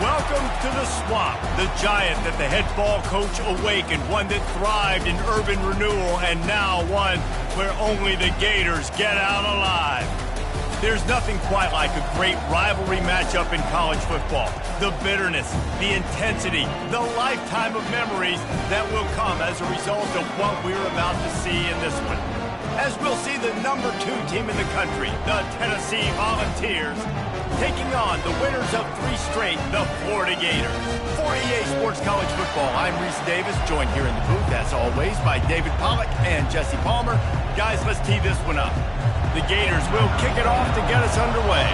Welcome to the Swamp, the giant that the head ball coach awakened, one that thrived in urban renewal, and now one where only the Gators get out alive. There's nothing quite like a great rivalry matchup in college football. The bitterness, the intensity, the lifetime of memories that will come as a result of what we're about to see in this one. As we'll see the #2 team in the country, the Tennessee Volunteers, taking on the winners of 3 straight, the Florida Gators. For EA Sports College Football, I'm Reese Davis, joined here in the booth, as always, by David Pollack and Jesse Palmer. Guys, let's tee this one up. The Gators will kick it off to get us underway.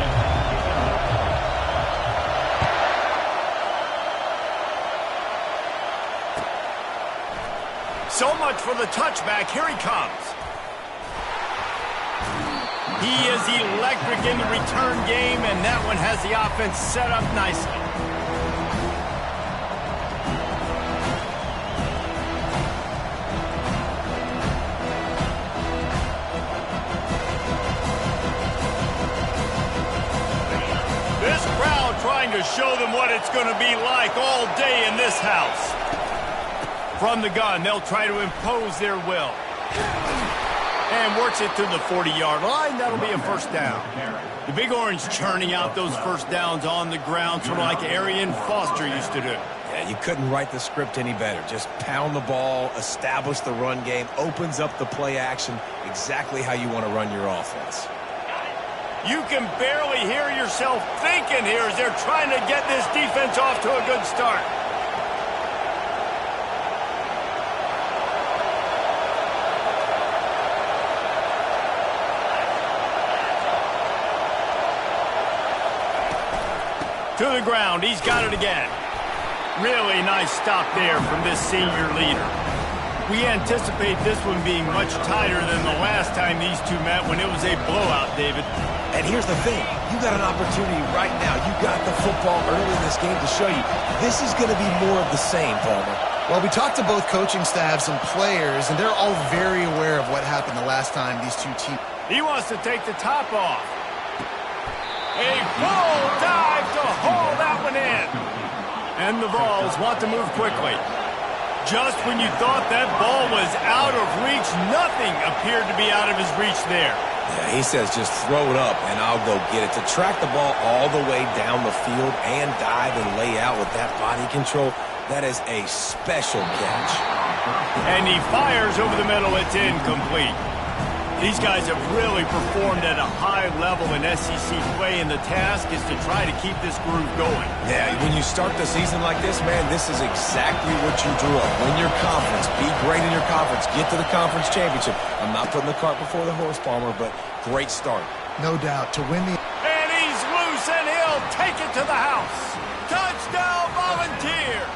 So much for the touchback. Here he comes. He is electric in the return game, and that one has the offense set up nicely. This crowd trying to show them what it's going to be like all day in this house. From the gun, they'll try to impose their will. And works it to the 40-yard line. That'll be a first down. The Big Orange churning out those first downs on the ground, sort of like Arian Foster used to do. Yeah, you couldn't write the script any better. Just pound the ball, establish the run game, opens up the play action, exactly how you want to run your offense. You can barely hear yourself thinking here as they're trying to get this defense off to a good start. To the ground, he's got it again. Really nice stop there from this senior leader. We anticipate this one being much tighter than the last time these two met when it was a blowout, David. And here's the thing. You got an opportunity right now. You got the football early in this game to show you this is going to be more of the same, Palmer. Well, we talked to both coaching staffs and players, and they're all very aware of what happened the last time these two teams. He wants to take the top off. A full dive to haul that one in. And the Vols want to move quickly. Just when you thought that ball was out of reach, nothing appeared to be out of his reach there. Yeah, he says just throw it up and I'll go get it. To track the ball all the way down the field and dive and lay out with that body control, that is a special catch. And he fires over the middle. It's incomplete. These guys have really performed at a high level in SEC play, and the task is to try to keep this groove going. Yeah, when you start the season like this, man, this is exactly what you drew up. Win your conference, be great in your conference, get to the conference championship. I'm not putting the cart before the horse, Palmer, but great start. No doubt, to win the... And he's loose, and he'll take it to the house. Touchdown, Volunteers!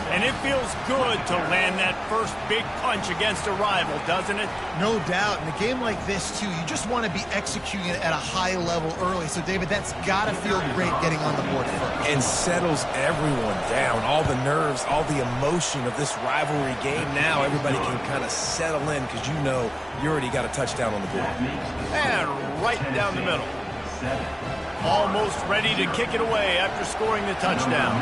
And it feels good to land that first big punch against a rival, doesn't it? No doubt. In a game like this, too, you just want to be executing it at a high level early. So, David, that's got to feel great getting on the board first. And settles everyone down. All the nerves, all the emotion of this rivalry game. Now everybody can kind of settle in because you know you already got a touchdown on the board. And right down the middle. Almost ready to kick it away after scoring the touchdown.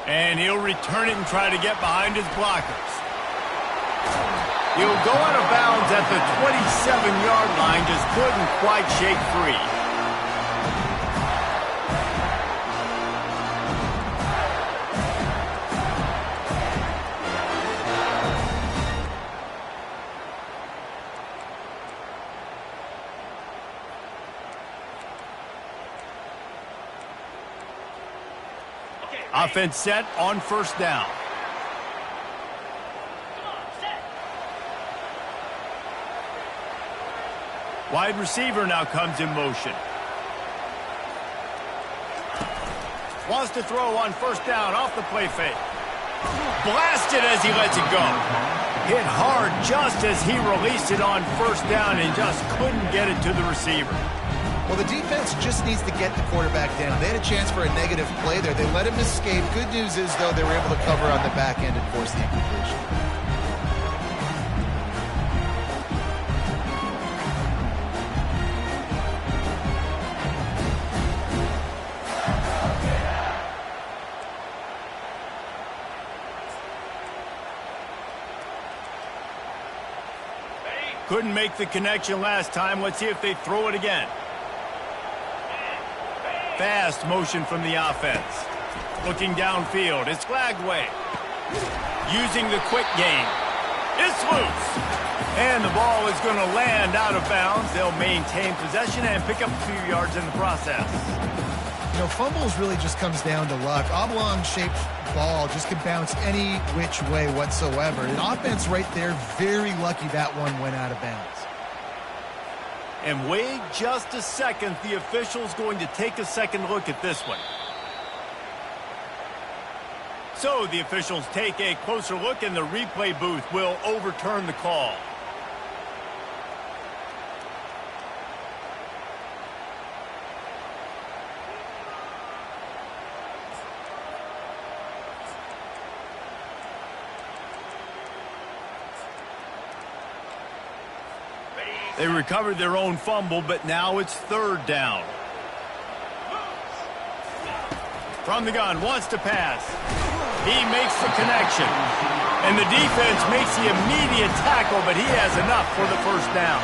And he'll return it and try to get behind his blockers. He'll go out of bounds at the 27-yard line, just couldn't quite shake free. Offense set on first down. Wide receiver now comes in motion. Wants to throw on first down off the play fake. Blasted as he lets it go. Hit hard just as he released it on first down and just couldn't get it to the receiver. Well, the defense just needs to get the quarterback down. They had a chance for a negative play there. They let him escape. Good news is, though, they were able to cover on the back end and force the incompletion. Couldn't make the connection last time. Let's see if they throw it again. Fast motion from the offense. Looking downfield. It's Lagway. Using the quick game. It's loose. And the ball is going to land out of bounds. They'll maintain possession and pick up a few yards in the process. You know, fumbles really just comes down to luck. Oblong-shaped ball just can bounce any which way whatsoever. An offense right there, very lucky that one went out of bounds. And wait just a second. The official's going to take a second look at this one. So the officials take a closer look, and the replay booth will overturn the call. They recovered their own fumble, but now it's third down. From the gun, wants to pass. He makes the connection. And the defense makes the immediate tackle, but he has enough for the first down.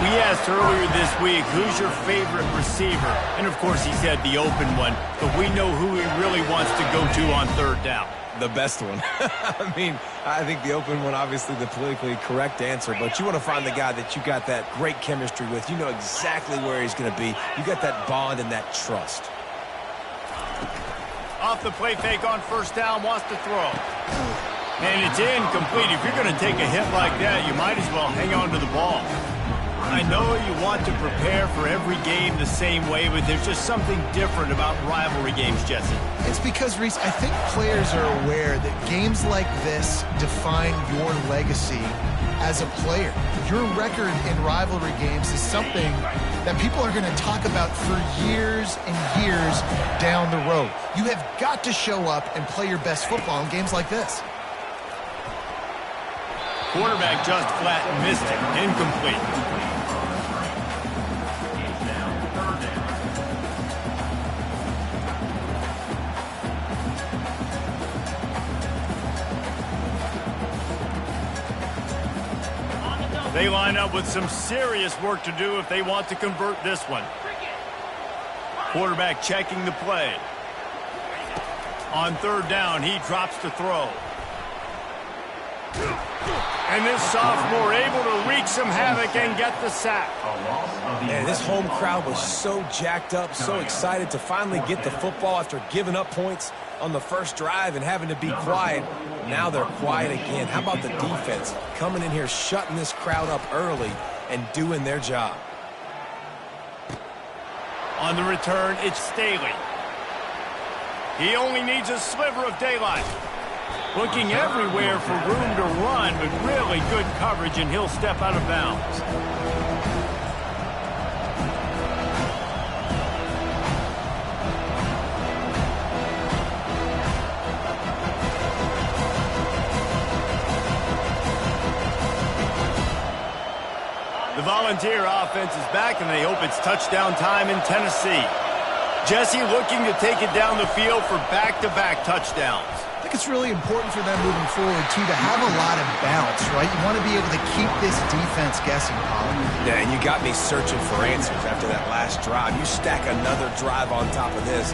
We asked earlier this week, who's your favorite receiver? And, of course, he said the open one, but we know who he really wants to go to on third down. The best one. I mean, I think the open one, obviously the politically correct answer, but you want to find the guy that you got that great chemistry with. You know exactly where he's going to be. You got that bond and that trust. Off the play fake on first down, wants to throw. And it's incomplete. If you're going to take a hit like that, you might as well hang on to the ball. I know you want to prepare for every game the same way, but there's just something different about rivalry games, Jesse. It's because, Reese, I think players are aware that games like this define your legacy as a player. Your record in rivalry games is something that people are going to talk about for years and years down the road. You have got to show up and play your best football in games like this. Quarterback just flat missed it. Incomplete. They line up with some serious work to do if they want to convert this one. Quarterback checking the play. On third down, he drops to throw. And this sophomore able to wreak some havoc and get the sack. Man, this home crowd was so jacked up, so excited to finally get the football after giving up points on the first drive and having to be quiet. Now they're quiet again. How about the defense coming in here, shutting this crowd up early and doing their job? On the return, it's Staley. He only needs a sliver of daylight. Looking everywhere for room to run, but really good coverage, and he'll step out of bounds. The Volunteer offense is back, and they hope it's touchdown time in Tennessee. Jesse looking to take it down the field for back-to-back touchdowns. I think it's really important for them moving forward, too, to have a lot of bounce, right? You want to be able to keep this defense guessing, Colin. Yeah, and you got me searching for answers after that last drive. You stack another drive on top of this,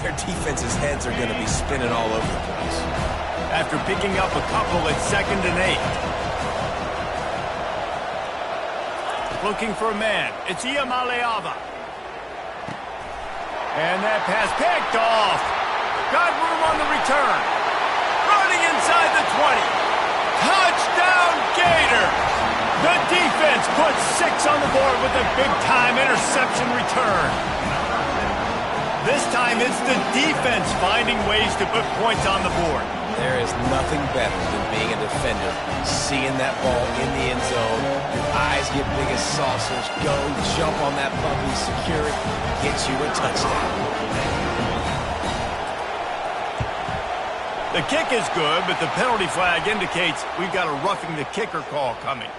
their defense's heads are going to be spinning all over the place. After picking up a couple at 2nd and 8. Looking for a man. It's Iamaleava. And that pass picked off. Got room on the return. Running inside the 20. Touchdown, Gators! The defense puts 6 on the board with a big-time interception return. This time it's the defense finding ways to put points on the board. There is nothing better than being a defender, seeing that ball in the end zone, your eyes get big as saucers, go, jump on that puppy, secure it, get you a touchdown. The kick is good, but the penalty flag indicates we've got a roughing the kicker call coming.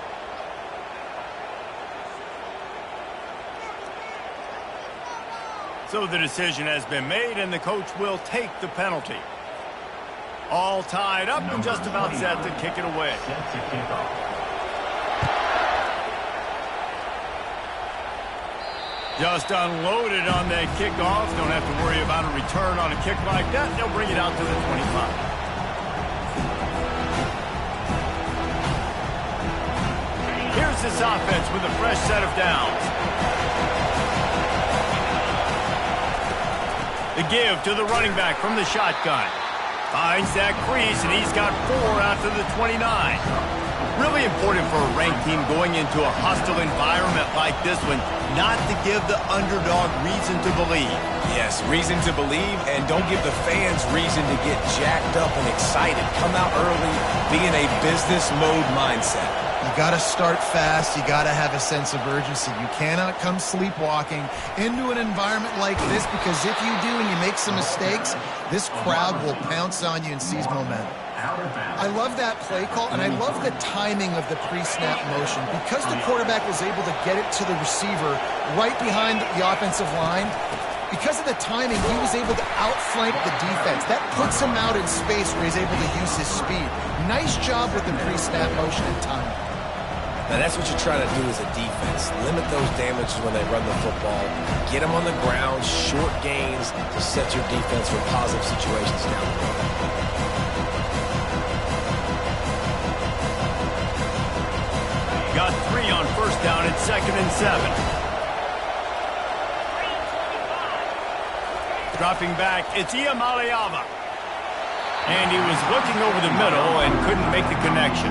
So the decision has been made, and the coach will take the penalty. All tied up and just about set to kick it away. Just unloaded on that kickoff. Don't have to worry about a return on a kick like that. They'll bring it out to the 25. Here's this offense with a fresh set of downs. The give to the running back from the shotgun. Finds that crease, and he's got 4 out to the 29. Really important for a ranked team going into a hostile environment like this one, not to give the underdog reason to believe. Yes, reason to believe, and don't give the fans reason to get jacked up and excited. Come out early, be in a business mode mindset. You got to start fast. You got to have a sense of urgency. You cannot come sleepwalking into an environment like this, because if you do and you make some mistakes, this crowd will pounce on you and seize momentum. I love that play call, and I love the timing of the pre-snap motion. Because the quarterback was able to get it to the receiver right behind the offensive line, because of the timing, he was able to outflank the defense. That puts him out in space where he's able to use his speed. Nice job with the pre-snap motion and timing. Now that's what you're trying to do as a defense. Limit those damages when they run the football. Get them on the ground, short gains to set your defense for positive situations down the road. Got 3 on first down at 2nd and 7. Dropping back, it's Iamaleava. And he was looking over the middle and couldn't make the connection.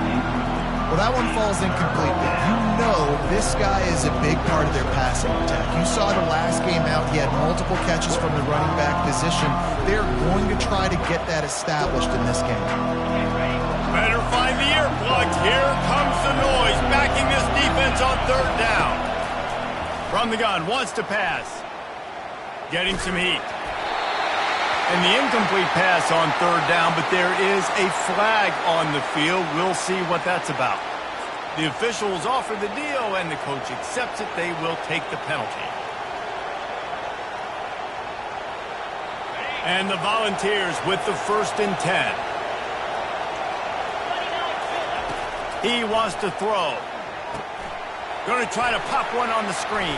Well, that one falls incomplete, but you know this guy is a big part of their passing attack. You saw the last game out, he had multiple catches from the running back position. They're going to try to get that established in this game. Better find the earplugs. Here comes the noise, backing this defense on 3rd down. From the gun, wants to pass. Getting some heat. And the incomplete pass on 3rd down, but there is a flag on the field. We'll see what that's about. The officials offer the deal, and the coach accepts it. They will take the penalty. And the Volunteers with the 1st and 10. He wants to throw. Going to try to pop one on the screen.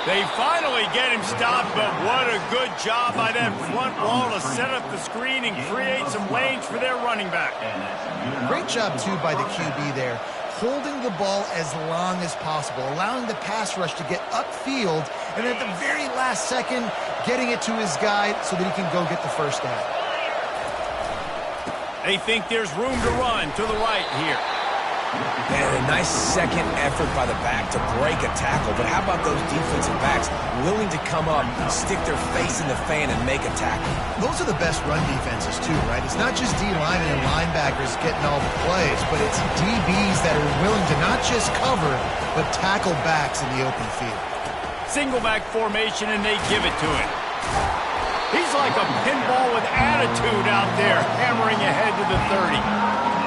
They finally get him stopped, but what a good job by that front wall to set up the screen and create some lanes for their running back. Great job, too, by the QB there, holding the ball as long as possible, allowing the pass rush to get upfield, and at the very last second, getting it to his guy so that he can go get the first down. They think there's room to run to the right here. And a nice second effort by the back to break a tackle. But how about those defensive backs willing to come up, stick their face in the fan, and make a tackle? Those are the best run defenses, too, right? It's not just D-linemen and linebackers getting all the plays, but it's DBs that are willing to not just cover, but tackle backs in the open field. Single back formation, and they give it to him. He's like a pinball with attitude out there, hammering ahead to the 30.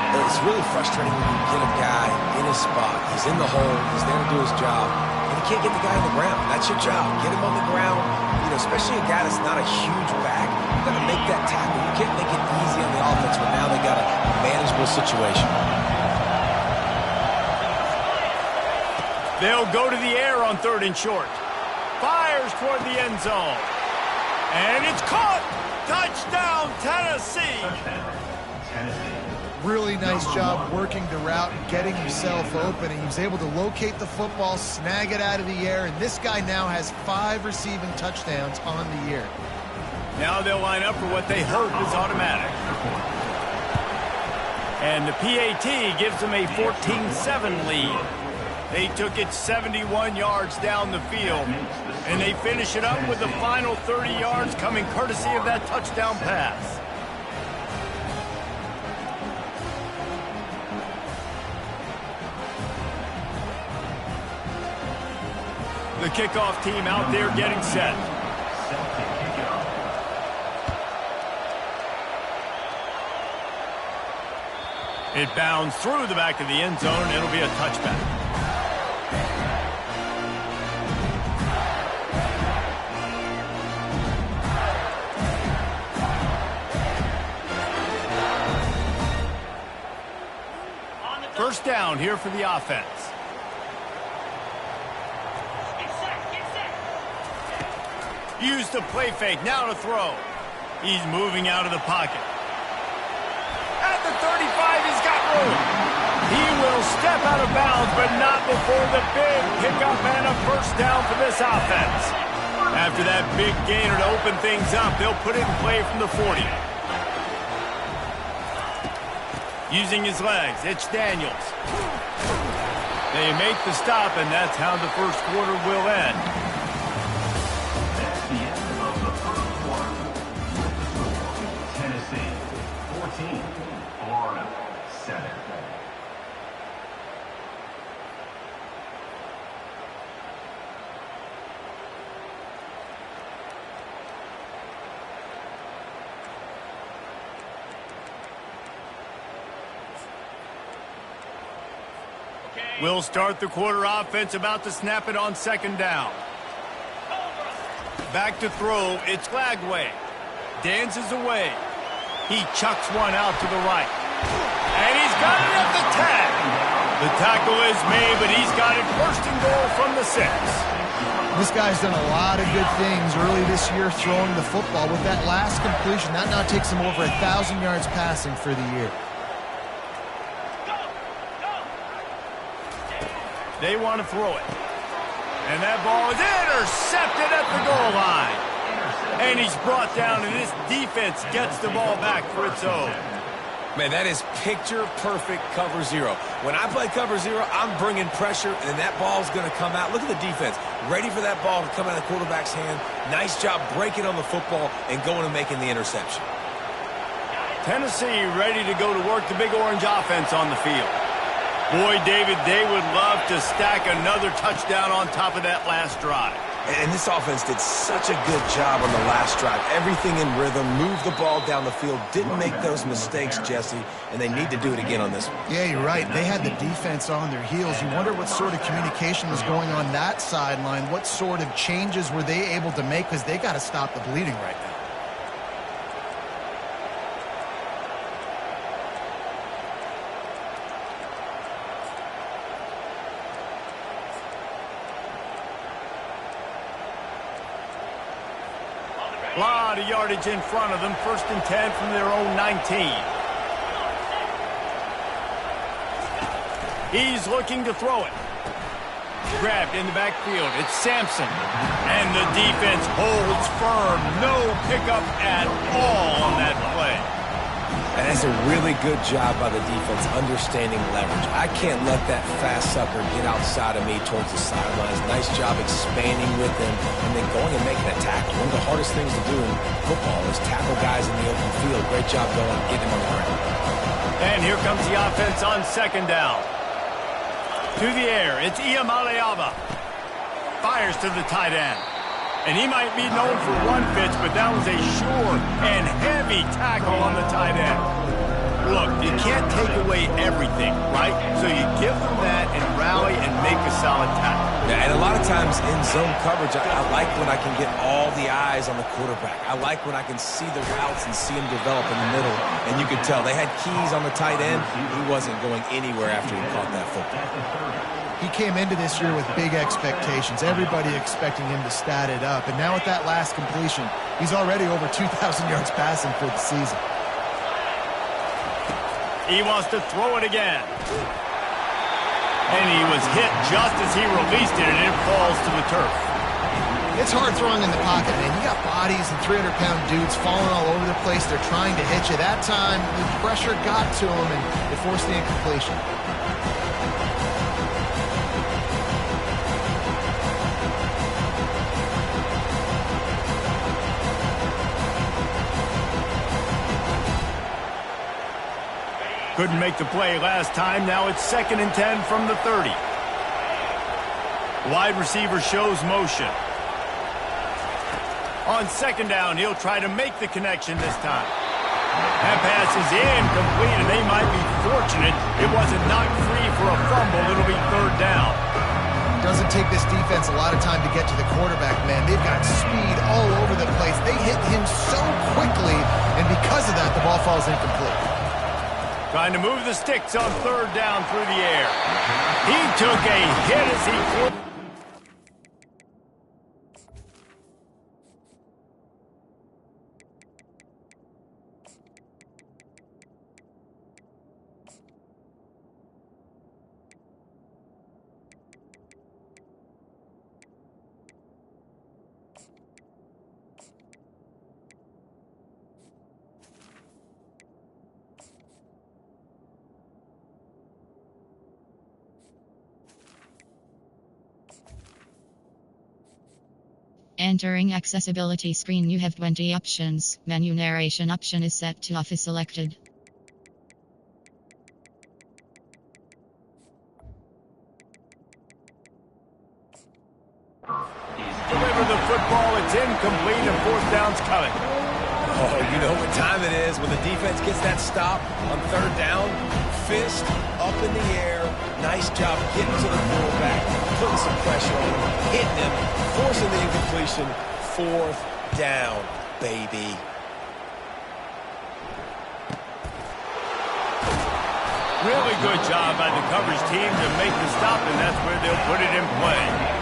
It's really frustrating when you get a guy in his spot. He's in the hole. He's there to do his job. And you can't get the guy on the ground. That's your job. Get him on the ground. You know, especially a guy that's not a huge back. You got to make that tackle. You can't make it easy on the offense, but now they got a manageable situation. They'll go to the air on 3rd and short. Fires toward the end zone. And it's caught. Touchdown, Tennessee. Really nice job working the route and getting himself open. And he was able to locate the football, snag it out of the air, and this guy now has 5 receiving touchdowns on the year. Now they'll line up for what they hope is automatic. And the PAT gives them a 14-7 lead. They took it 71 yards down the field, and they finish it up with the final 30 yards coming courtesy of that touchdown pass. The kickoff team out there getting set. It bounds through the back of the end zone. It'll be a touchback. First down here for the offense. Used the play fake, now to throw. He's moving out of the pocket. At the 35, he's got room. He will step out of bounds, but not before the big pickup and a first down for this offense. After that big gainer to open things up, they'll put it in play from the 40. Using his legs, it's Daniels. They make the stop, and that's how the first quarter will end. That's the end of the first quarter. Tennessee, 14. Florida, 7. We'll start the quarter offense, about to snap it on second down. Back to throw, it's Lagway. Dances away. He chucks one out to the right. And he's got it at the 10. The tackle is made, but he's got it first and goal from the 6. This guy's done a lot of good things early this year throwing the football. With that last completion, that now takes him over 1,000 yards passing for the year. They want to throw it. And that ball is intercepted at the goal line. And he's brought down, and this defense gets the ball back for its own. Man, that is picture-perfect cover zero. When I play cover zero, I'm bringing pressure, and that ball's going to come out. Look at the defense. Ready for that ball to come out of the quarterback's hand. Nice job breaking on the football and going and making the interception. Tennessee ready to go to work the Big Orange offense on the field. Boy, David, they would love to stack another touchdown on top of that last drive. And this offense did such a good job on the last drive. Everything in rhythm, moved the ball down the field, didn't make those mistakes, Jesse, and they need to do it again on this one. Yeah, you're right. They had the defense on their heels. You wonder what sort of communication was going on that sideline. What sort of changes were they able to make, because they got to stop the bleeding right now. A lot of yardage in front of them. First and 10 from their own 19. He's looking to throw it. Grabbed in the backfield. It's Sampson. And the defense holds firm. No pickup at all on that play. And that's a really good job by the defense understanding leverage. I can't let that fast sucker get outside of me towards the sidelines. Nice job expanding with him and then going and making a tackle. One of the hardest things to do in football is tackle guys in the open field. Great job going, getting him on the ground. And here comes the offense on second down. To the air, it's Iamaleava. Fires to the tight end. And he might be known for one pitch, but that was a sure and heavy tackle on the tight end. Look, you can't take away everything, right? So you give them that and rally and make a solid tackle. Yeah, and a lot of times in zone coverage, I like when I can get all the eyes on the quarterback. I like when I can see the routes and see him develop in the middle. And you could tell they had keys on the tight end. He wasn't going anywhere after he caught that football. He came into this year with big expectations. Everybody expecting him to stat it up. And now with that last completion, he's already over 2,000 yards passing for the season. He wants to throw it again. And he was hit just as he released it, and it falls to the turf. It's hard throwing in the pocket, man. You got bodies and 300-pound dudes falling all over the place. They're trying to hit you. That time, the pressure got to him, and it forced the incompletion. Couldn't make the play last time. Now it's second and 10 from the 30. Wide receiver shows motion. On second down, he'll try to make the connection this time. That pass is incomplete, and they might be fortunate it wasn't knocked free for a fumble. It'll be third down. Doesn't take this defense a lot of time to get to the quarterback, man. They've got speed all over the place. They hit him so quickly, and because of that, the ball falls incomplete. Trying to move the sticks on third down through the air. He took a hit as he flew. Entering accessibility screen, you have 20 options. Menu narration option is set to off is selected. Deliver the football, it's incomplete, and fourth down's coming. Oh, you know what time it is when the defense gets that stop on third down. Fist up in the air. Nice job getting to the fullback, putting some pressure on him, hitting him, forcing the incompletion. Fourth down, baby. Really good job by the coverage team to make the stop, and that's where they'll put it in play.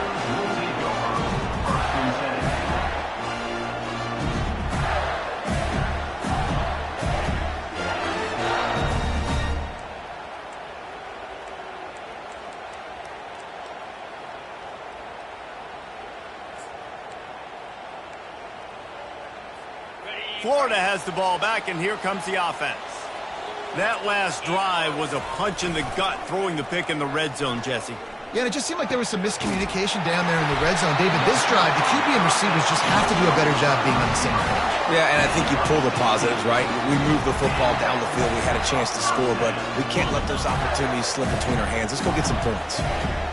Florida has the ball back, and here comes the offense. That last drive was a punch in the gut, throwing the pick in the red zone, Jesse. Yeah, and it just seemed like there was some miscommunication down there in the red zone. David, this drive, the QB and receivers just have to do a better job being on the same page. Yeah, and I think you pull the positives, right? We moved the football down the field. We had a chance to score, but we can't let those opportunities slip between our hands. Let's go get some points.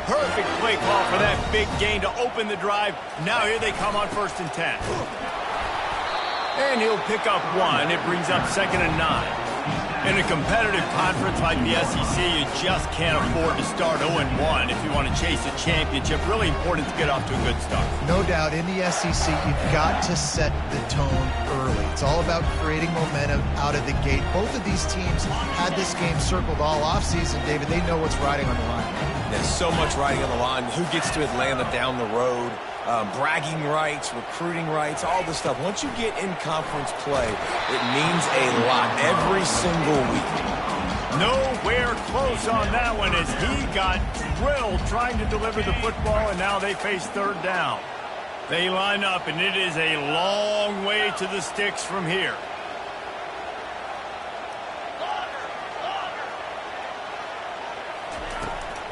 Perfect play call for that big gain to open the drive. Now here they come on 1st and 10. And he'll pick up one. It brings up 2nd and 9. In a competitive conference like the SEC, you just can't afford to start 0-1 if you want to chase a championship. Really important to get off to a good start. No doubt, in the SEC, you've got to set the tone early. It's all about creating momentum out of the gate. Both of these teams had this game circled all offseason, David. They know what's riding on the line. There's so much riding on the line. Who gets to Atlanta down the road? Bragging rights, recruiting rights, all this stuff. Once you get in conference play, it means a lot every single week. Nowhere close on that one as he got drilled trying to deliver the football, and now they face 3rd down. They line up, and it is a long way to the sticks from here.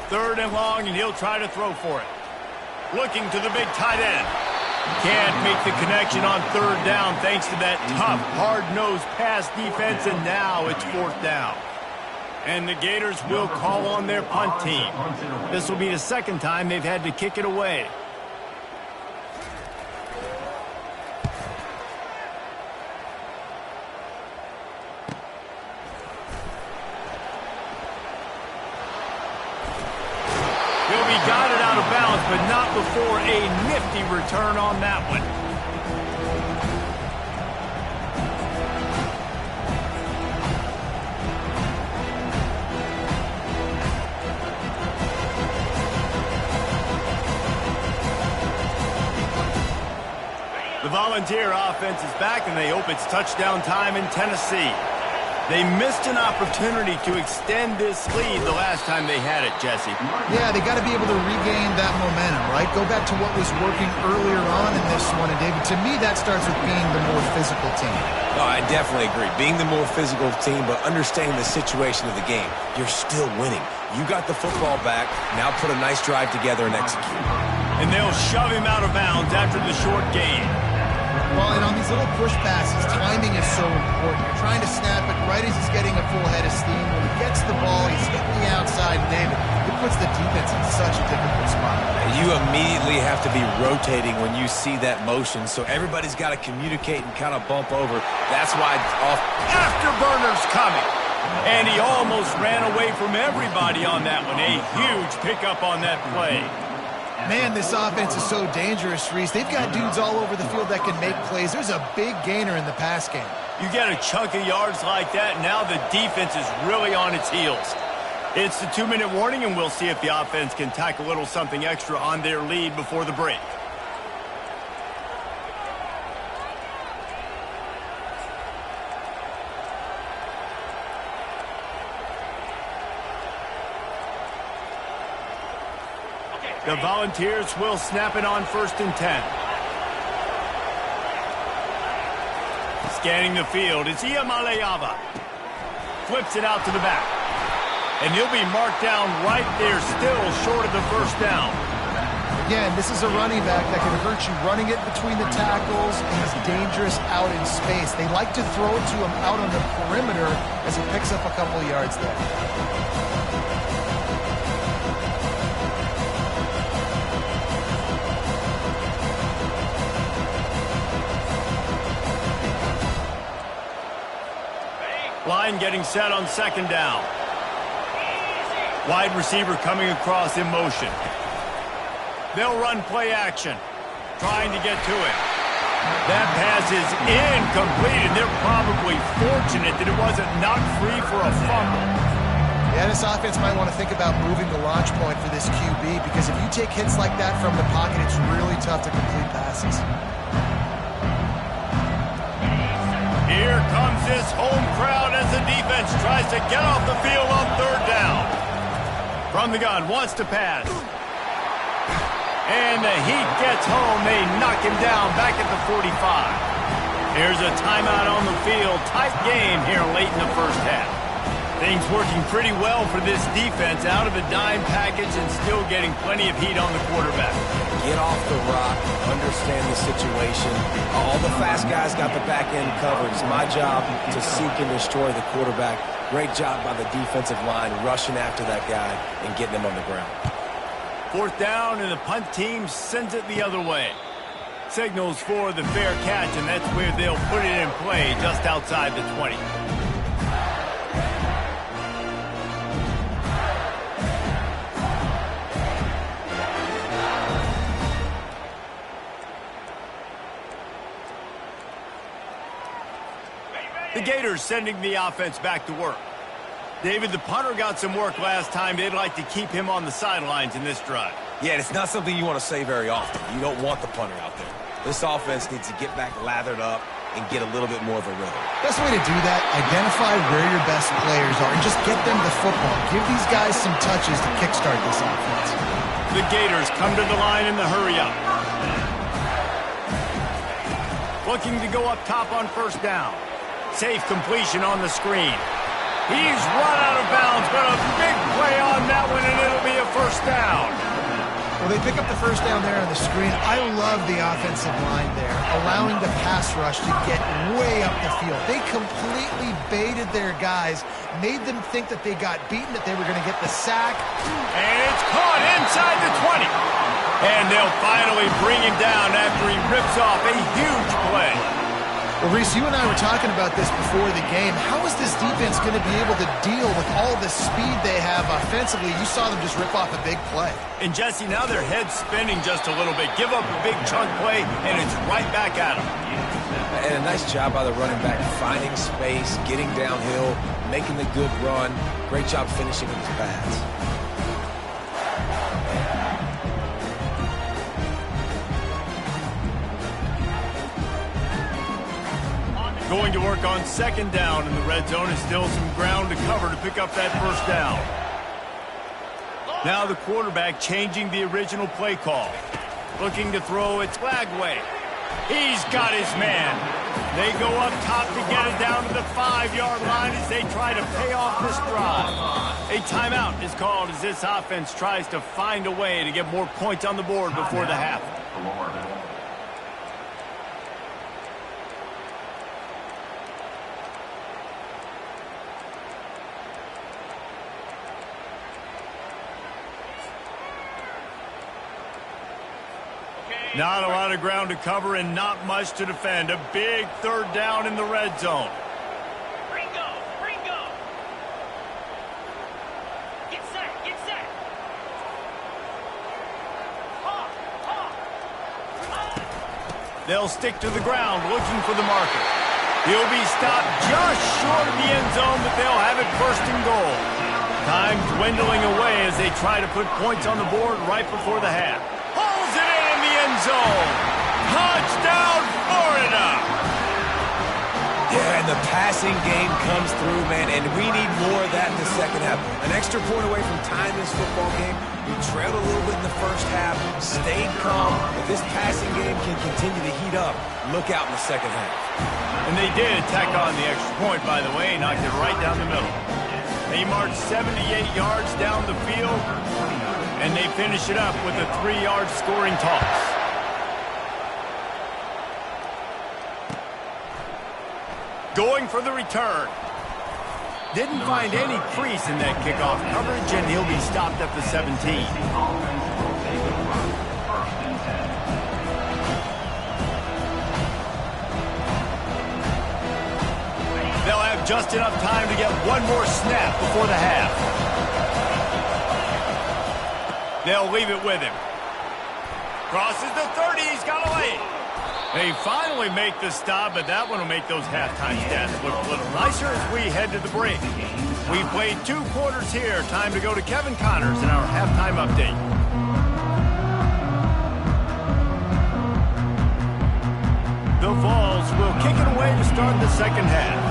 Third and long, and he'll try to throw for it. Looking to the big tight end. Can't make the connection on 3rd down thanks to that tough, hard-nosed pass defense, and now it's 4th down. And the Gators will call on their punt team. This will be the 2nd time they've had to kick it away. He'll be guided out of bounds, but not before a nifty return on that one. The Volunteer offense is back, and they hope it's touchdown time in Tennessee. They missed an opportunity to extend this lead the last time they had it, Jesse. Yeah, they got to be able to regain that momentum, right? Go back to what was working earlier on in this one. And, David, to me, that starts with being the more physical team. No, I definitely agree. Being the more physical team, but understanding the situation of the game. You're still winning. You got the football back. Now put a nice drive together and execute. And they'll shove him out of bounds after the short gain. Well, and on these little push passes, timing is so important. You're trying to snap it right as he's getting a full head of steam. When he gets the ball, he's hitting the outside. David, you puts the defense in such a difficult spot. You immediately have to be rotating when you see that motion, so everybody's got to communicate and kind of bump over. That's why Afterburner's coming. And he almost ran away from everybody on that one. A huge pickup on that play. Man, this offense is so dangerous, Reese. They've got dudes all over the field that can make plays. There's a big gainer in the pass game. You get a chunk of yards like that, now the defense is really on its heels. It's the 2-minute warning, and we'll see if the offense can tack a little something extra on their lead before the break. The Volunteers will snap it on 1st and 10. Scanning the field, it's Iamaleava. Flips it out to the back. And he'll be marked down right there, still short of the first down. Again, this is a running back that can hurt you running it between the tackles, and he's dangerous out in space. They like to throw it to him out on the perimeter as he picks up a couple of yards there. Line getting set on 2nd down. Wide receiver coming across in motion. They'll run play action, trying to get to it. That pass is incomplete, and they're probably fortunate that it wasn't knocked free for a fumble. Yeah, this offense might want to think about moving the launch point for this QB, because if you take hits like that from the pocket, it's really tough to complete passes. Here comes this home crowd as the defense tries to get off the field on 3rd down. From the gun, wants to pass. And the Heat gets home. They knock him down back at the 45. Here's a timeout on the field. Tight game here late in the first half. Things working pretty well for this defense, out of the dime package and still getting plenty of heat on the quarterback. get off the rock, understand the situation. All the fast guys got the back end covered. It's my job to seek and destroy the quarterback. Great job by the defensive line rushing after that guy and getting him on the ground. 4th down, and the punt team sends it the other way. Signals for the fair catch, and that's where they'll put it in play just outside the 20. The Gators sending the offense back to work. David, the punter got some work last time. They'd like to keep him on the sidelines in this drive. Yeah, it's not something you want to say very often. You don't want the punter out there. This offense needs to get back lathered up and get a little bit more of a rhythm. Best way to do that, identify where your best players are and just get them the football. Give these guys some touches to kickstart this offense. The Gators come to the line in the hurry up. Looking to go up top on 1st down. Safe completion on the screen. He's run out of bounds, but a big play on that one, and it'll be a 1st down. Well, they pick up the 1st down there on the screen. I love the offensive line there, allowing the pass rush to get way up the field. They completely baited their guys, made them think that they got beaten, that they were going to get the sack. And it's caught inside the 20. And they'll finally bring him down after he rips off a huge play. Well, Reese, you and I were talking about this before the game. How is this defense going to be able to deal with all the speed they have offensively? You saw them just rip off a big play. And, Jesse, now their head's spinning just a little bit. Give up a big chunk play, and it's right back at them. And a nice job by the running back, finding space, getting downhill, making the good run. Great job finishing with his pass. Going to work on 2nd down in the red zone, and still some ground to cover to pick up that 1st down. Now the quarterback changing the original play call. Looking to throw it Lagway. He's got his man. They go up top to get it down to the 5-yard line as they try to pay off this drive. A timeout is called as this offense tries to find a way to get more points on the board before the half. Not a lot of ground to cover and not much to defend. A big third down in the red zone. Ringo! Get set! They'll stick to the ground looking for the marker. He'll be stopped just short of the end zone, but they'll have it first and goal. Time dwindling away as they try to put points on the board right before the half. Pulls it in the end zone. Touchdown, Florida! Yeah, and the passing game comes through, man, and we need more of that in the second half. An extra point away from tying this football game. We trailed a little bit in the first half, stayed calm. If this passing game can continue to heat up, look out in the second half. And they did tack on the extra point, by the way, knocked it right down the middle. They marched 78 yards down the field, and they finish it up with a 3-yard scoring toss. Going for the return. Didn't find any crease in that kickoff coverage, and he'll be stopped at the 17. They'll have just enough time to get one more snap before the half. They'll leave it with him. Crosses the 30, he's got away. They finally make the stop, but that one will make those halftime stats look a little nicer as we head to the break. We played 2 quarters here. Time to go to Kevin Connors in our halftime update. The Vols will kick it away to start the second half.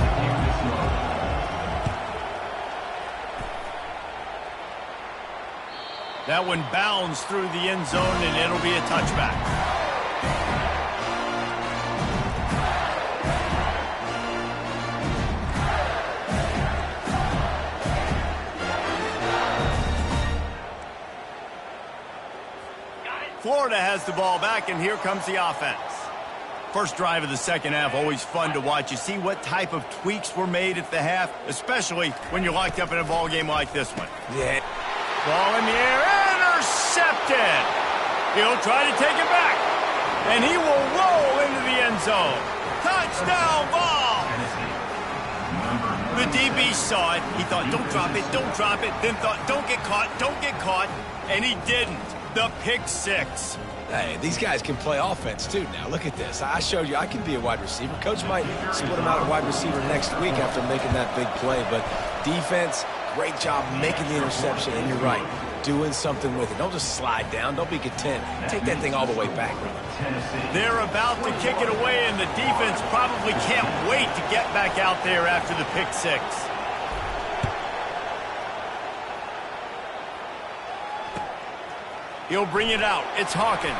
That one bounds through the end zone, and it'll be a touchback. Florida has the ball back, and here comes the offense. First drive of the second half, always fun to watch. You see what type of tweaks were made at the half, especially when you're locked up in a ball game like this one. Yeah. Ball in the air, intercepted. He'll try to take it back, and he will roll into the end zone. Touchdown ball. The DB saw it. He thought, don't drop it, then thought, don't get caught, and he didn't. The pick six. Hey, these guys can play offense, too. Now, look at this. I showed you I can be a wide receiver. Coach might split him out at wide receiver next week after making that big play. But defense, great job making the interception. And you're right, doing something with it. Don't just slide down. Don't be content. Take that thing all the way back. They're about to kick it away, and the defense probably can't wait to get back out there after the pick six. He'll bring it out. It's Hawkins.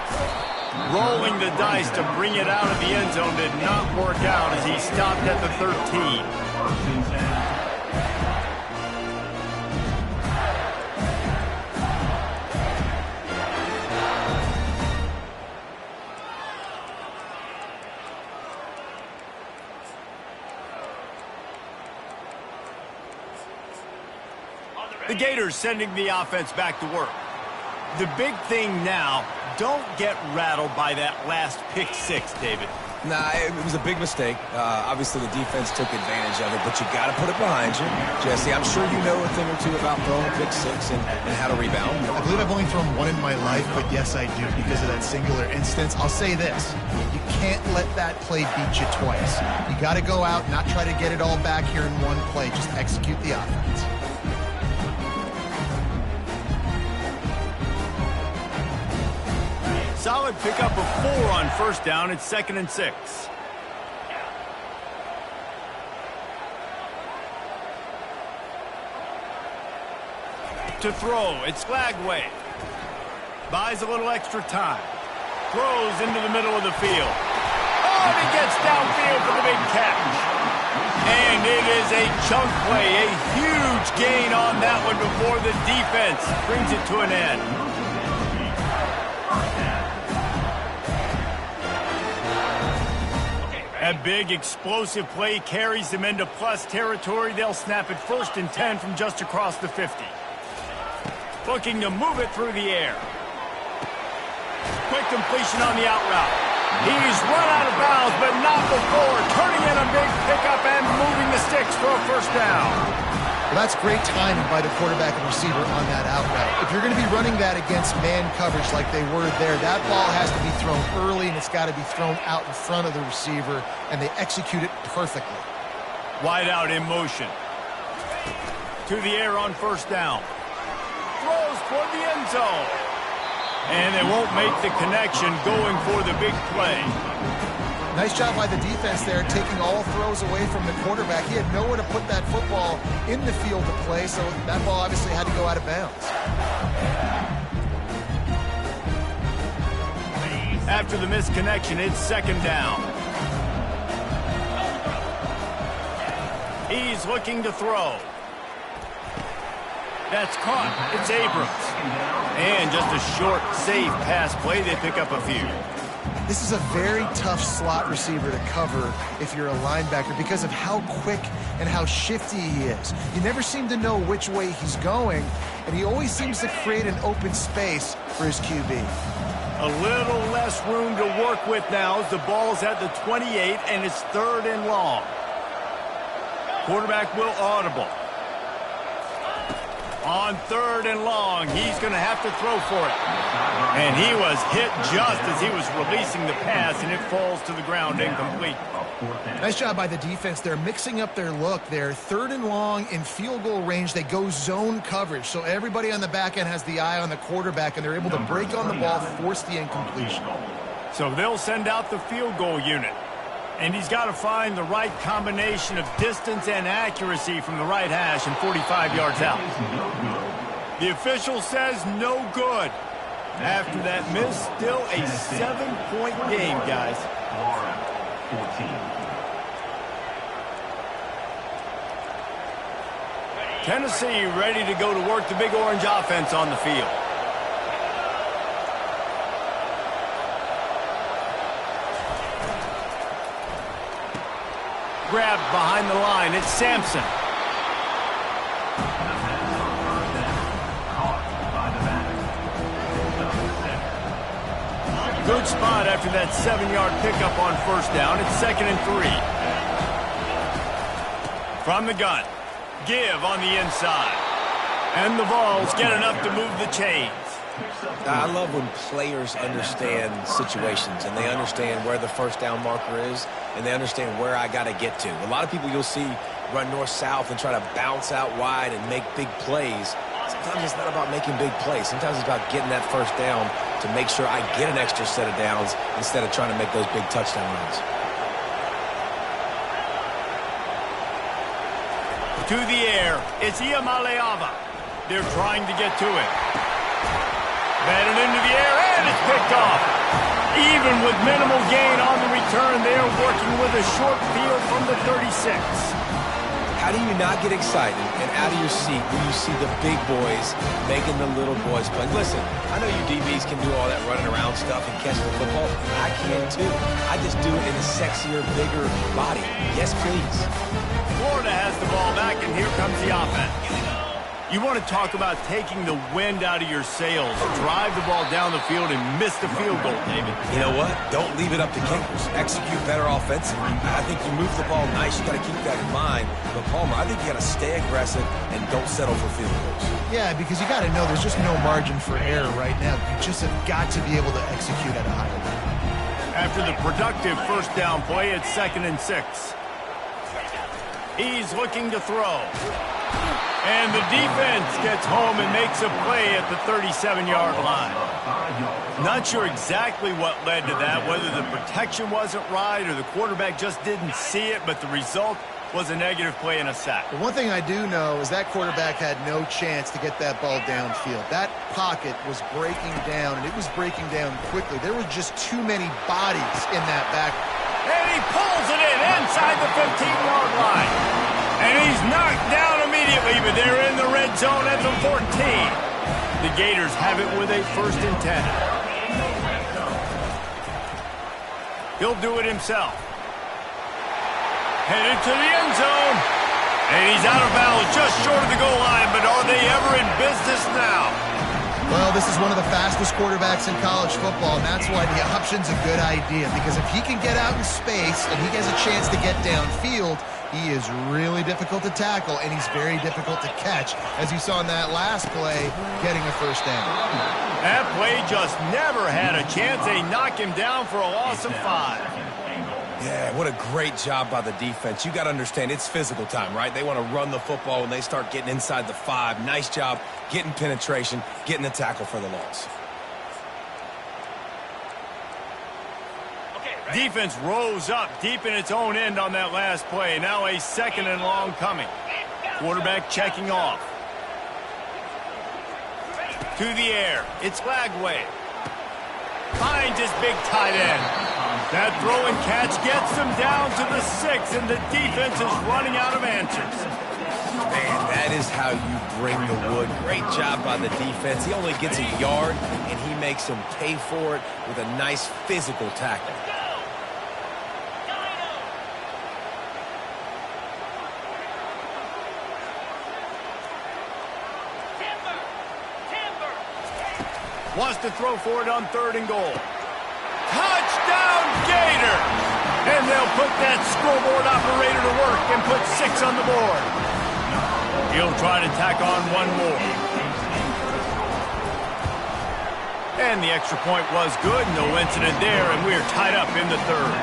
Rolling the dice to bring it out of the end zone did not work out as he stopped at the 13. The Gators sending the offense back to work. The big thing now, don't get rattled by that last pick six, David. Nah, it was a big mistake. Obviously, the defense took advantage of it, but you got to put it behind you. Jesse, I'm sure you know a thing or two about throwing pick six and how to rebound. I believe I've only thrown one in my life, but yes, I do because of that singular instance. I'll say this. You can't let that play beat you twice. You got to go out, not try to get it all back here in one play. Just execute the offense. Solid pickup of 4 on first down. It's 2nd and 6. To throw, it's Flagway. Buys a little extra time. Throws into the middle of the field. Oh, and he gets downfield for the big catch. And it is a chunk play, a huge gain on that one before the defense brings it to an end. A big explosive play carries them into plus territory. They'll snap it 1st and 10 from just across the 50. Looking to move it through the air. quick completion on the out route. He's run out of bounds, but not before turning in a big pickup and moving the sticks for a first down. Well, that's great timing by the quarterback and receiver on that out route. If you're going to be running that against man coverage like they were there, that ball has to be thrown early, and it's got to be thrown out in front of the receiver, and they execute it perfectly. Wide out in motion. To the air on first down. Throws toward the end zone. And they won't make the connection going for the big play. Nice job by the defense there, taking all throws away from the quarterback. He had nowhere to put that football in the field to play, so that ball obviously had to go out of bounds. After the missed connection, it's second down. He's looking to throw. That's caught. It's Abrams. And just a short, safe pass play. They pick up a few. This is a very tough slot receiver to cover if you're a linebacker because of how quick and how shifty he is. You never seem to know which way he's going, and he always seems to create an open space for his QB. A little less room to work with now as the ball's at the 28, and it's third and long. Quarterback will audible. On third and long, he's going to have to throw for it. And he was hit just as he was releasing the pass, and it falls to the ground incomplete. Nice job by the defense. They're mixing up their look there. Third and long in field goal range. They go zone coverage. So everybody on the back end has the eye on the quarterback, and they're able to break on the ball, force the incompletion. So they'll send out the field goal unit. And he's got to find the right combination of distance and accuracy from the right hash and 45 yards out. The official says no good. After that miss, still a 7-point game, guys. Florida, 14. Tennessee ready to go to work the Big Orange offense on the field. Grabbed behind the line. It's Sampson. Good spot after that 7-yard pickup on first down. It's 2nd and 3. From the gun. Give on the inside. And the Vols get enough to move the chains. I love when players understand situations and they understand where the first down marker is and they understand where I got to get to. A lot of people you'll see run north-south and try to bounce out wide and make big plays. Sometimes it's not about making big plays. Sometimes it's about getting that first down to make sure I get an extra set of downs instead of trying to make those big touchdown runs. To the air, it's Iamaleava. They're trying to get to it. Batted into the air, and it's picked off. Even with minimal gain on the return, they're working with a short field from the 36. How do you not get excited and out of your seat when you see the big boys making the little boys play? Listen, I know you DBs can do all that running around stuff and catch the football. I can too. I just do it in a sexier, bigger body. Yes, please. Florida has the ball back, and here comes the offense. You want to talk about taking the wind out of your sails. Drive the ball down the field and miss the field goal, David. You know what? Don't leave it up to kickers. Execute better offensively. I think you move the ball nice. You got to keep that in mind. But, Palmer, I think you got to stay aggressive and don't settle for field goals. Yeah, because you got to know there's just no margin for error right now. You just have got to be able to execute at a higher level. After the productive first down play, it's 2nd and 6. He's looking to throw. And the defense gets home and makes a play at the 37-yard line. Not sure exactly what led to that, whether the protection wasn't right or the quarterback just didn't see it, but the result was a negative play and a sack. The one thing I do know is that quarterback had no chance to get that ball downfield. That pocket was breaking down, and it was breaking down quickly. There were just too many bodies in that back. And he pulls it in inside the 15-yard line. And he's knocked down immediately, but they're in the red zone at the 14. The Gators have it with a 1st and 10. He'll do it himself. Headed to the end zone. And he's out of bounds just short of the goal line, but are they ever in business now? Well, this is one of the fastest quarterbacks in college football, and that's why the option's a good idea, because if he can get out in space and he has a chance to get downfield, he is really difficult to tackle, and he's very difficult to catch, as you saw in that last play, getting a first down. That play just never had a chance. They knock him down for a loss of 5. Yeah, what a great job by the defense. You got to understand, it's physical time, right? They want to run the football when they start getting inside the 5. Nice job getting penetration, getting the tackle for the loss. Defense rose up deep in its own end on that last play. Now a 2nd and long coming. Quarterback checking off. To the air. It's Lagway. Finds his big tight end. That throw and catch gets them down to the 6, and the defense is running out of answers. Man, that is how you bring the wood. Great job by the defense. He only gets a yard, and he makes him pay for it with a nice physical tackle. Wants to throw for it on 3rd and goal. Touchdown, Gator! And they'll put that scoreboard operator to work and put 6 on the board. He'll try to tack on one more. And the extra point was good. No incident there, and we're tied up in the 3rd.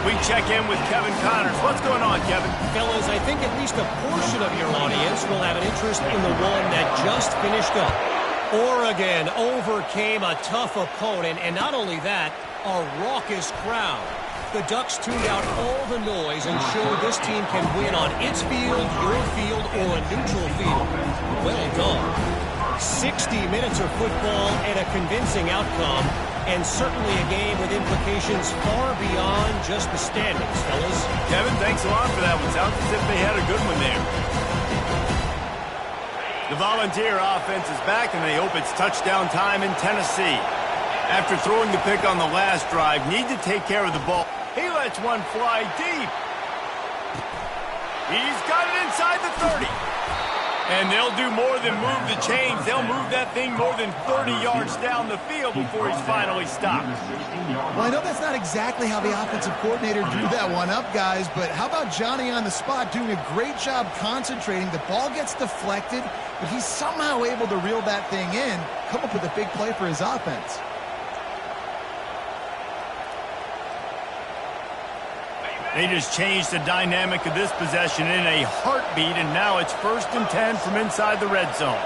We check in with Kevin Connors. What's going on, Kevin? Fellas, I think at least a portion of your audience will have an interest in the one that just finished up. Oregon overcame a tough opponent, and not only that, a raucous crowd. The Ducks tuned out all the noise and showed this team can win on its field, your field, or a neutral field. Well done. 60 minutes of football and a convincing outcome, and certainly a game with implications far beyond just the standings, fellas. Kevin, thanks a lot for that one. Sounds as if they had a good one there. The Volunteer offense is back, and they hope it's touchdown time in Tennessee. After throwing the pick on the last drive, need to take care of the ball. He lets one fly deep. He's got it inside the 30. And they'll do more than move the chains. They'll move that thing more than 30 yards down the field before he's finally stopped. Well, I know that's not exactly how the offensive coordinator drew that one up, guys, but how about Johnny on the spot doing a great job concentrating? The ball gets deflected, but he's somehow able to reel that thing in, come up with a big play for his offense. They just changed the dynamic of this possession in a heartbeat, and now it's 1st and 10 from inside the red zone.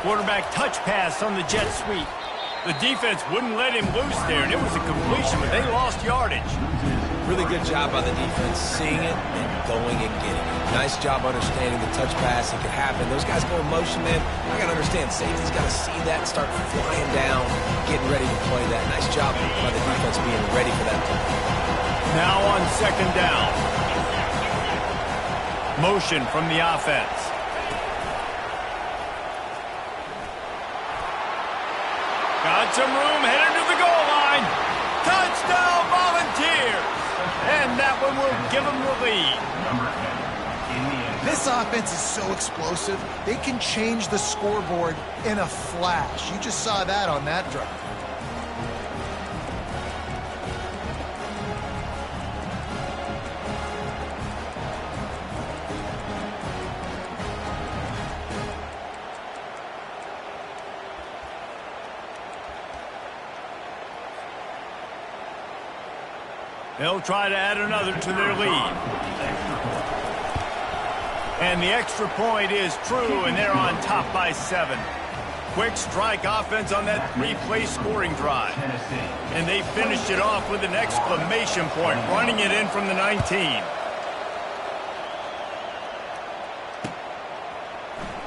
Quarterback touch pass on the jet sweep. The defense wouldn't let him loose there, and it was a completion, but they lost yardage. Really good job by the defense, seeing it and going and getting it. Nice job understanding the touch pass. It could happen. Those guys go in motion, man. I got to understand, safety's got to see that and start flying down, getting ready to play that. Nice job by the defense being ready for that play. Now on 2nd down. Motion from the offense. Got some room, headed to the goal line. Touchdown, Volunteers! And that one will give them the lead. This offense is so explosive, they can change the scoreboard in a flash. You just saw that on that drive. They'll try to add another to their lead. And the extra point is true, and they're on top by 7. Quick strike offense on that 3-play scoring drive. And they finished it off with an exclamation point, running it in from the 19.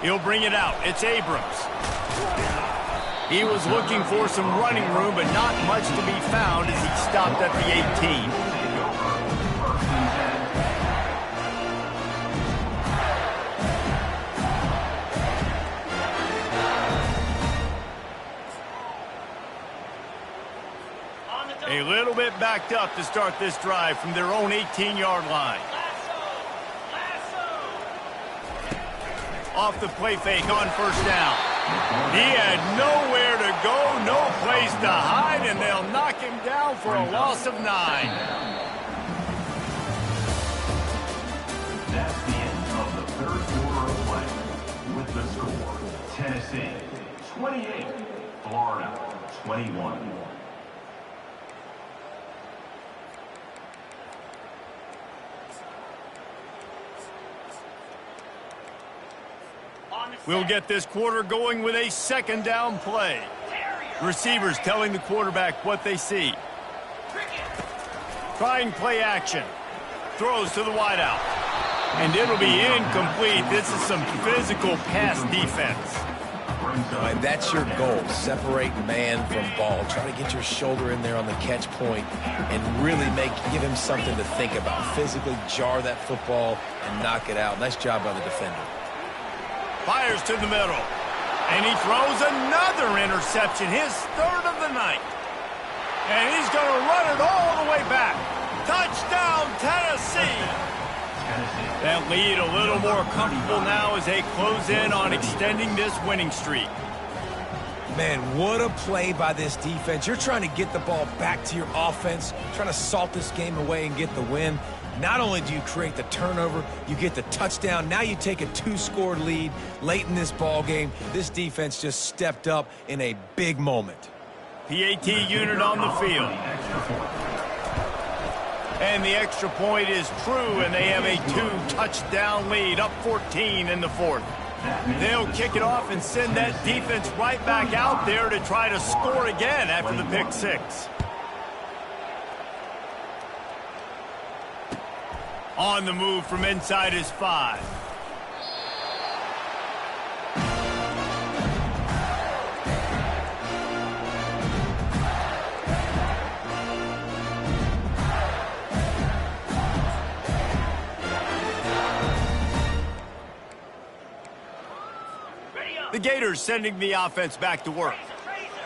He'll bring it out. It's Abrams. He was looking for some running room, but not much to be found as he stopped at the 18. A little bit backed up to start this drive from their own 18-yard line. Off the play fake on 1st down. He had nowhere to go, no place to hide, and they'll knock him down for a loss of 9. That's the end of the third quarter of play. With the score, Tennessee 28, Florida 21. We'll get this quarter going with a second down play. Receivers telling the quarterback what they see. Trying play action. Throws to the wideout. And it'll be incomplete. This is some physical pass defense. And that's your goal. Separate man from ball. Try to get your shoulder in there on the catch point and really give him something to think about. Physically jar that football and knock it out. Nice job by the defender. Fires to the middle. And he throws another interception, his third of the night. And he's going to run it all the way back. Touchdown, Tennessee. That lead a little more comfortable now as they close in on extending this winning streak. Man, what a play by this defense. You're trying to get the ball back to your offense, trying to salt this game away and get the win. Not only do you create the turnover, you get the touchdown. Now you take a 2-score lead late in this ball game. This defense just stepped up in a big moment. PAT unit on the field. And the extra point is true, and they have a 2-touchdown lead, up 14 in the fourth. They'll kick it off and send that defense right back out there to try to score again after the pick 6. On the move from inside his 5. The Gators sending the offense back to work.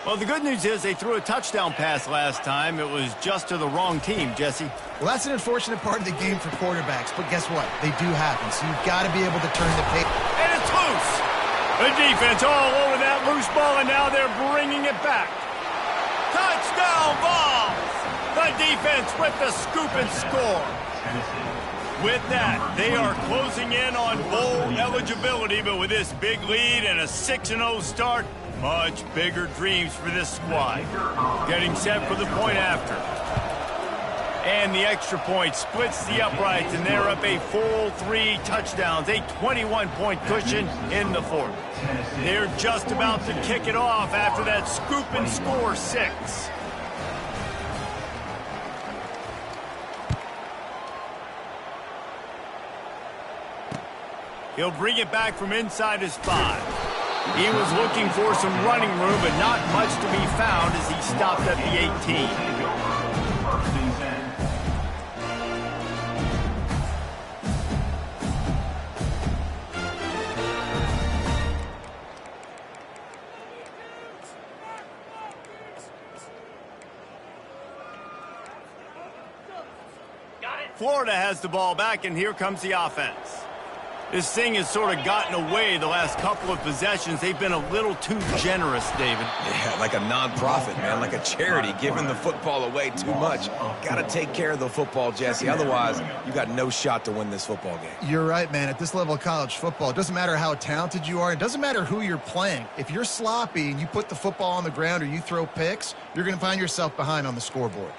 Well, the good news is they threw a touchdown pass last time. It was just to the wrong team, Jesse. Well, that's an unfortunate part of the game for quarterbacks, but guess what? They do happen, so you've got to be able to turn the page. And it's loose. The defense all over that loose ball, and now they're bringing it back. Touchdown ball. The defense with the scoop and score. With that, they are closing in on bowl eligibility, but with this big lead and a 6-0 start, much bigger dreams for this squad. Getting set for the point after. And the extra point splits the uprights, and they're up a full 3 touchdowns, a 21-point cushion in the fourth. They're just about to kick it off after that scoop and score 6. He'll bring it back from inside his 5. He was looking for some running room, but not much to be found as he stopped at the 18. Florida has the ball back, and here comes the offense. This thing has sort of gotten away the last couple of possessions. They've been a little too generous, David. Yeah, like a nonprofit, man, like a charity, giving the football away too much. Got to take care of the football, Jesse. Otherwise, you got no shot to win this football game. You're right, man. At this level of college football, it doesn't matter how talented you are. It doesn't matter who you're playing. If you're sloppy and you put the football on the ground or you throw picks, you're going to find yourself behind on the scoreboard.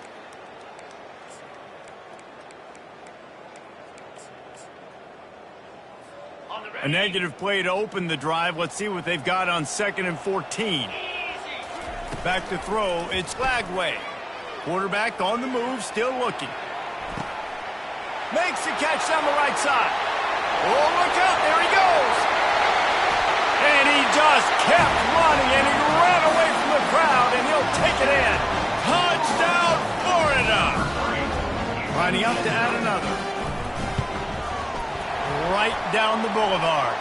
A negative play to open the drive. Let's see what they've got on 2nd and 14. Back to throw. It's Flagway. Quarterback on the move, still looking. Makes the catch down the right side. Oh, look out. There he goes. And he just kept running, and he ran away from the crowd, and he'll take it in. Touchdown, Florida. Lining up to add another. Right down the boulevard.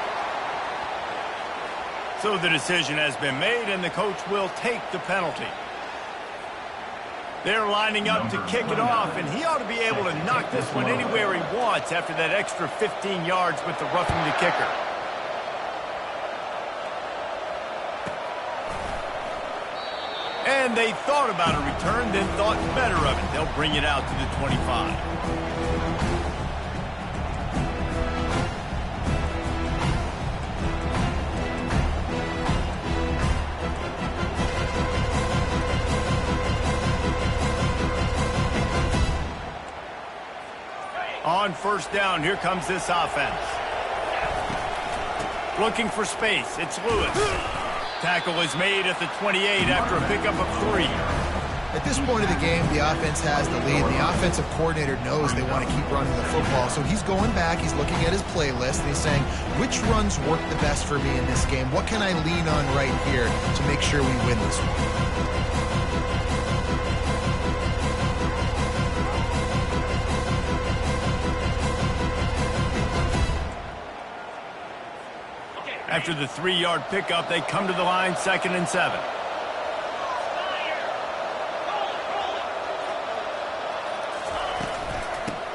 So the decision has been made, and the coach will take the penalty. They're lining up to kick it off, and he ought to be able to knock this one anywhere he wants after that extra 15 yards with the roughing the kicker. And they thought about a return, then thought better of it. They'll bring it out to the 25. On first down, here comes this offense. Looking for space, it's Lewis. Tackle is made at the 28 after a pickup of 3. At this point of the game, the offense has the lead. The offensive coordinator knows they want to keep running the football. So he's going back, he's looking at his playlist, and he's saying, which runs work the best for me in this game? What can I lean on right here to make sure we win this one? After the 3-yard pickup, they come to the line, 2nd and 7.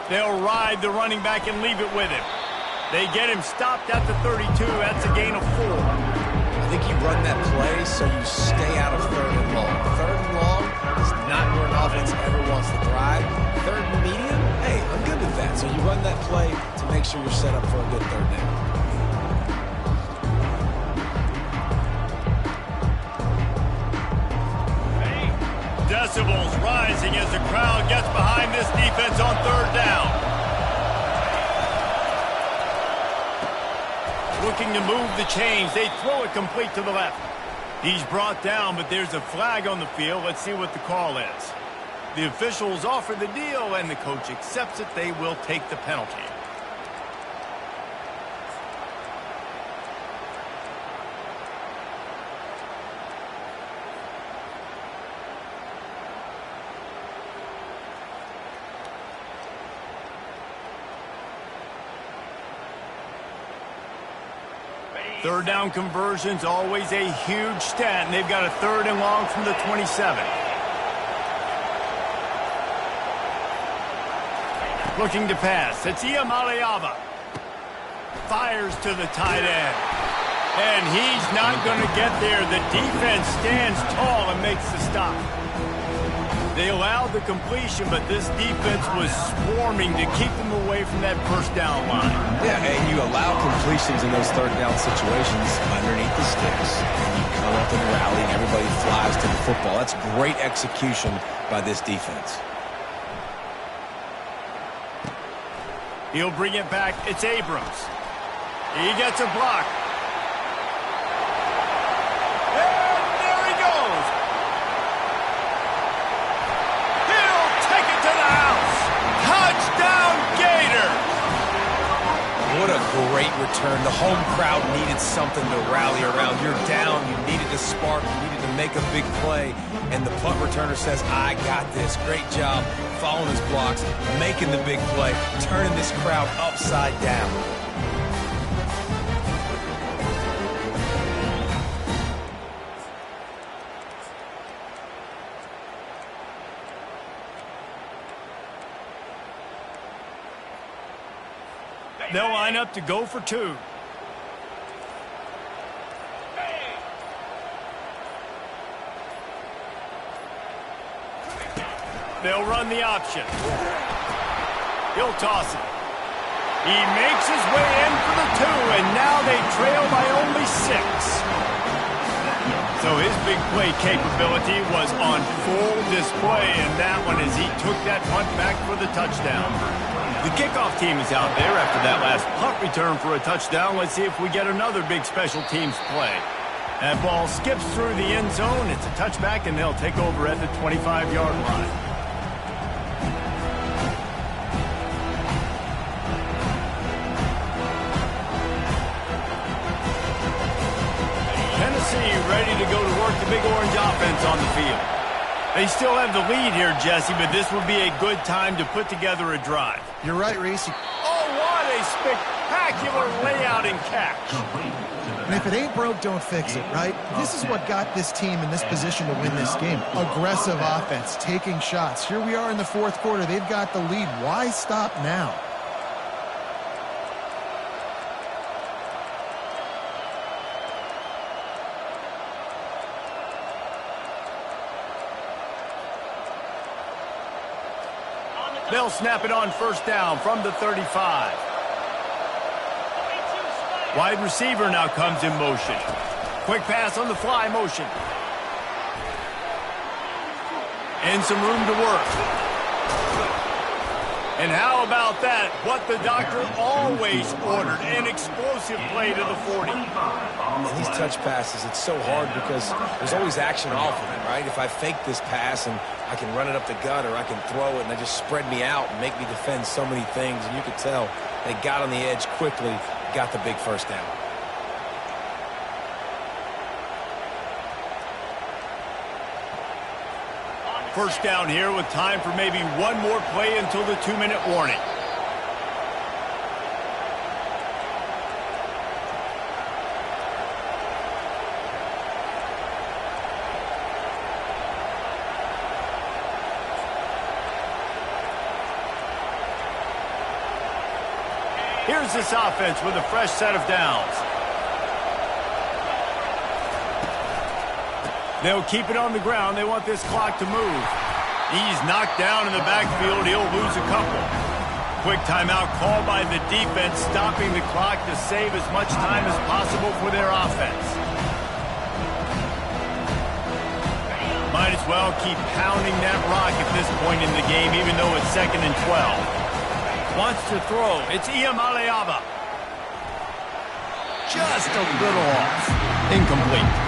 They'll ride the running back and leave it with him. They get him stopped at the 32. That's a gain of 4. I think you run that play so you stay out of 3rd and long. 3rd and long is not where an offense ever wants to thrive. 3rd and medium, hey, I'm good with that. So you run that play to make sure you're set up for a good 3rd down. Decibels rising as the crowd gets behind this defense on 3rd down. Looking to move the chains. They throw it complete to the left. He's brought down, but there's a flag on the field. Let's see what the call is. The officials offer the deal, and the coach accepts it. They will take the penalty. Third down conversions, always a huge stat, and they've got a 3rd and long from the 27. Looking to pass. It's Iamaleava. Fires to the tight end. And he's not going to get there. The defense stands tall and makes the stop. They allowed the completion, but this defense was swarming to keep them away from that first down line. Yeah, and you allow completions in those 3rd down situations underneath the sticks. And you come up and rally, and everybody flies to the football. That's great execution by this defense. He'll bring it back. It's Abrams. He gets a block. And there he goes. He'll take it to the house. Touchdown, Gators. What a great return. The home crowd needed something to rally around. You're down. You needed a spark. You needed to make a big play. And the punt returner says, I got this. Great job following his blocks, making the big play, turning this crowd upside down. They'll line up to go for 2. They'll run the option. He'll toss it. He makes his way in for the 2, and now they trail by only 6. So his big play capability was on full display in that one as he took that punt back for the touchdown. The kickoff team is out there after that last punt return for a touchdown. Let's see if we get another big special teams play. That ball skips through the end zone. It's a touchback, and they'll take over at the 25-yard line. Tennessee ready to go to work the Big Orange offense on the field. They still have the lead here, Jesse, but this would be a good time to put together a drive. You're right, Reese. Oh, what a spectacular layout and catch. And if it ain't broke, don't fix it, right? This is what got this team in this position to win this game. Aggressive offense, taking shots. Here we are in the 4th quarter. They've got the lead. Why stop now? They'll snap it on first down from the 35. Wide receiver now comes in motion. Quick pass on the fly motion. And some room to work. And how about that? What the doctor always ordered, an explosive play to the 40. And these touch passes, it's so hard because there's always action off of it, right? If I fake this pass and I can run it up the gut or I can throw it and they just spread me out and make me defend so many things. And you could tell they got on the edge quickly, got the big first down. First down here with time for maybe one more play until the 2-minute warning. Here's this offense with a fresh set of downs. They'll keep it on the ground. They want this clock to move. He's knocked down in the backfield. He'll lose a couple. Quick timeout called by the defense, stopping the clock to save as much time as possible for their offense. Might as well keep pounding that rock at this point in the game, even though it's 2nd and 12. Wants to throw. It's Iamaleava. Just a little off. Incomplete.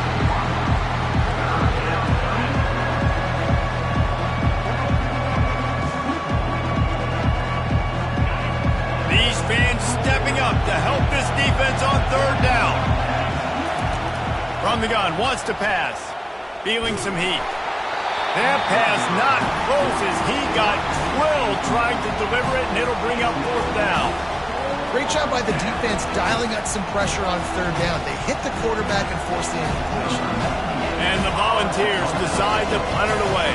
Fans stepping up to help this defense on 3rd down. From the gun, wants to pass. Feeling some heat. That pass not close as he got drilled trying to deliver it, and it'll bring up 4th down. Great job by the defense dialing up some pressure on 3rd down. They hit the quarterback and forced the incompletion. And the Volunteers decide to punt it away.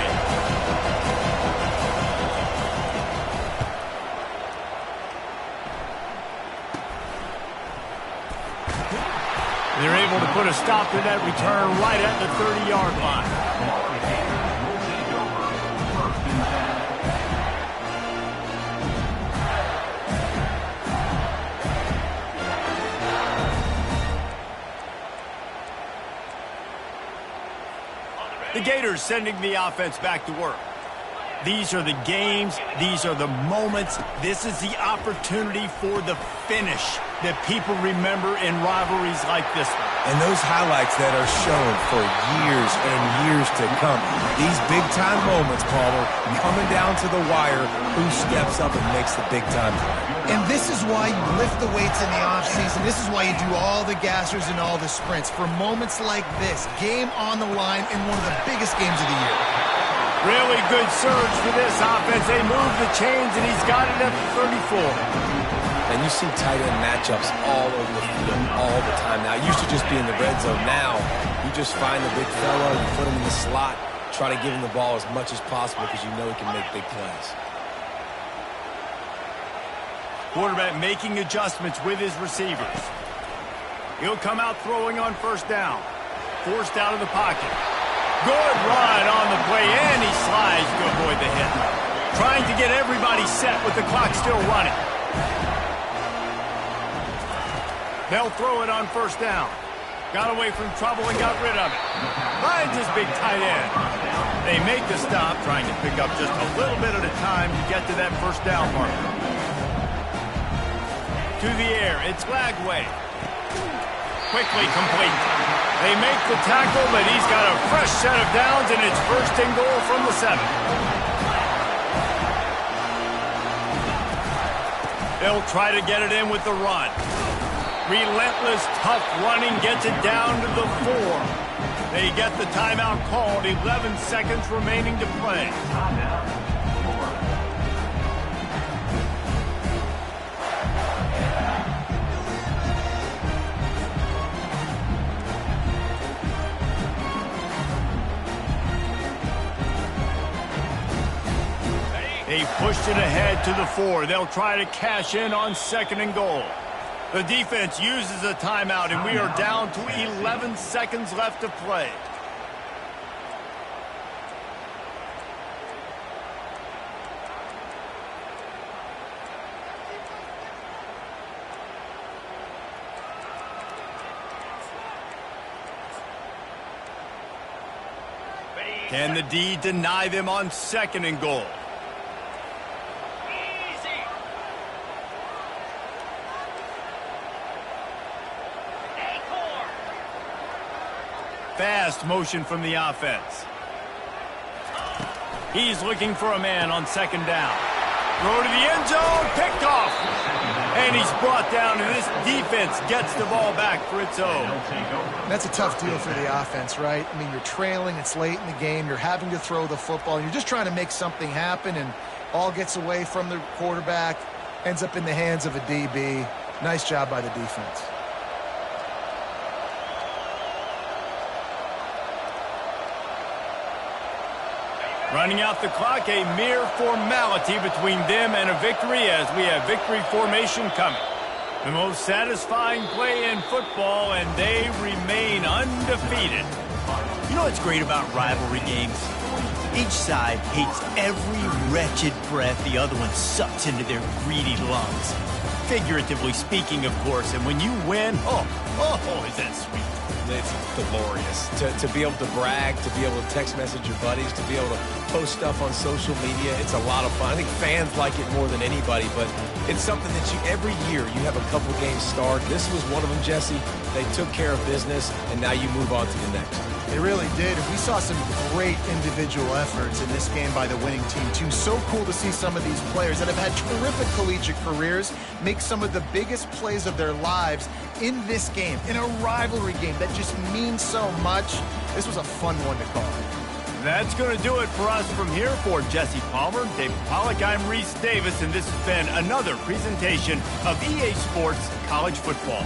They're able to put a stop to that return right at the 30-yard line. The Gators sending the offense back to work. These are the games. These are the moments. This is the opportunity for the finish that people remember in rivalries like this one. And those highlights that are shown for years and years to come. These big-time moments, Palmer, coming down to the wire, who steps up and makes the big-time play. And this is why you lift the weights in the offseason. This is why you do all the gassers and all the sprints. For moments like this, game on the line in one of the biggest games of the year. Really good surge for this offense. They move the chains, and he's got it at the 34. And you see tight end matchups all over the field all the time now. It used to just be in the red zone. Now, you just find the big fella, you put him in the slot, try to give him the ball as much as possible because you know he can make big plays. Quarterback making adjustments with his receivers. He'll come out throwing on 1st down. Forced out of the pocket. Good run on the play, and he slides to avoid the hit. Trying to get everybody set with the clock still running. They'll throw it on 1st down. Got away from trouble and got rid of it. Finds his big tight end. They make the stop, trying to pick up just a little bit at a time to get to that 1st down marker. To the air, it's Lagway. Quickly complete. They make the tackle, but he's got a fresh set of downs, and it's 1st and goal from the 7. They'll try to get it in with the run. Relentless, tough running gets it down to the 4. They get the timeout called. 11 seconds remaining to play. They pushed it ahead to the 4. They'll try to cash in on 2nd and goal. The defense uses a timeout, and we are down to 11 seconds left to play. Can the D deny them on 2nd and goal? Easy. Acorn. Fast motion from the offense. He's looking for a man on 2nd down. Throw to the end zone, picked off. And he's brought down, and this defense gets the ball back for its own. That's a tough deal for the offense, right? I mean, you're trailing, it's late in the game, you're having to throw the football, you're just trying to make something happen, and all gets away from the quarterback, ends up in the hands of a DB. Nice job by the defense. Running out the clock, a mere formality between them and a victory as we have victory formation coming. The most satisfying play in football, and they remain undefeated. You know what's great about rivalry games? Each side hates every wretched breath the other one sucks into their greedy lungs. Figuratively speaking, of course, and when you win, oh, is that sweet. It's glorious to be able to brag, to be able to text message your buddies, to be able to post stuff on social media. It's a lot of fun. I think fans like it more than anybody, but it's something that every year you have a couple games start. This was one of them, Jesse. They took care of business, and now you move on to the next. They really did. We saw some great individual efforts in this game by the winning team, too. So cool to see some of these players that have had terrific collegiate careers make some of the biggest plays of their lives in this game, in a rivalry game that just means so much. This was a fun one to call. That's going to do it for us from here. For Jesse Palmer, David Pollack, I'm Reese Davis, and this has been another presentation of EA Sports College Football.